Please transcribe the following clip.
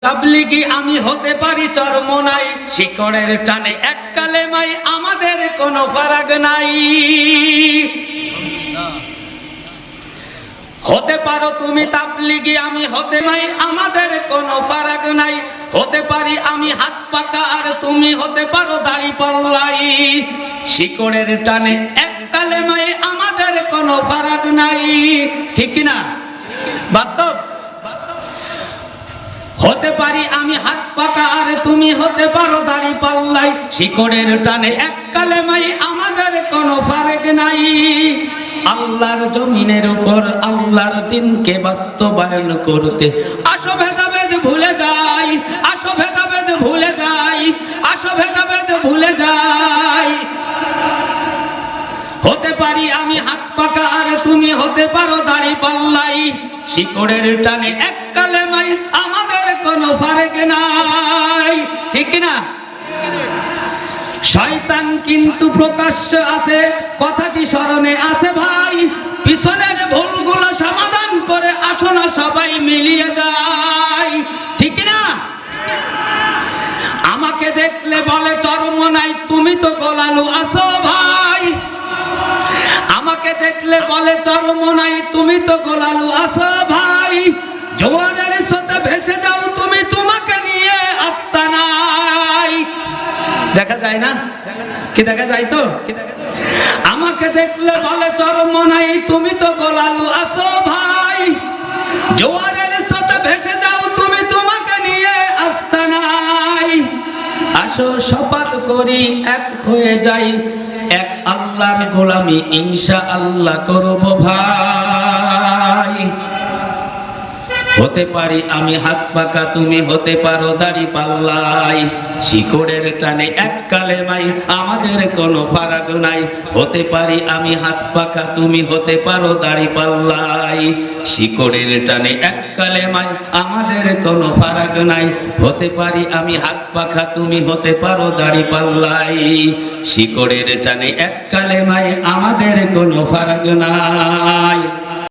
তাবলীগী আমি হতে পারি চরমোনাই, শিকড়ের টানে এক কালেমাই আমাদের কোনো ফারাক নাই। হতে পারো তুমি তাবলীগী, আমি হতে নাই, আমাদের কোনো ফারাক নাই। হতে পারি আমি হাত পাকা আর তুমি হতে পারো দাড়ি পাল্লাই, শিকড়ের টানে এক কালেমাই আমাদের কোনো ফারাক নাই। ঠিক না? বাস্তব। হতে পারি আমি হাত পাকা আর তুমি হতে পারো দাড়ি পাল্লাই, শিকড়ের টানে এক কালেমাই আমাদের কোনো ফারাক নাই। আল্লাহর জমিনের উপর আল্লাহর দ্বীনকে বাস্তবায়ন করতে আসো ভেদাভেদ ভুলে যাই, আসো ভেদাভেদ ভুলে যাই, আসো ভেদাভেদ ভুলে যাই। হতে পারি আমি হাত পাকা আর তুমি হতে পারো দাড়ি পাল্লাই, শিকড়ের টানে এক কালেমাই আমাদের কোনো ফারাক নাই। ঠিক না? শয়তান কিন্তু প্রকাশ্য আছে, কথাটি স্মরণে আছে ভাই। পিছনের ভুলগুলো সমাধান করে আসো না সবাই মিলিয়ে যাই। ঠিক না? আমাকে দেখলে বলে চরমোনাই, তুমি তো গোলালু আছো ভাই। আমাকে দেখলে বলে চরমোনাই, তুমি তো গোলালু আছো ভাই। জোয়ারের স্রোতে ভেসে যাও তুমি, তোমাকে নিয়ে আস্তানায়। দেখা যায় না? কি দেখা যায় তো? আমাকে দেখলে বলে চরমোনাই, তুমি তো গোলালু আছো ভাই। জোয়ারের স্রোতে ভেসে যাও তুমি, তোমাকে নিয়ে আস্তানায়। আসো শপথ করি এক হয়ে যাই, এক আল্লাহর গোলামি ইনশাআল্লাহ করব ভাই। হতে পারি আমি হাত পাকা, তুমি হতে পারো দাড়ি পাল্লাই, শিকড়ের টানে এক কালেমাই আমাদের কোনো ফারাক নাই। হতে পারি আমি হাত পাকা, তুমি হতে পারো দাড়ি পাল্লাই, শিকড়ের টানে এক কালেমাই আমাদের কোনো ফারাক নাই। হতে পারি আমি হাত পাখা, তুমি হতে পারো দাড়ি পাল্লাই, শিকড়ের টানে এক কালেমাই আমাদের কোনো ফারাক নাই।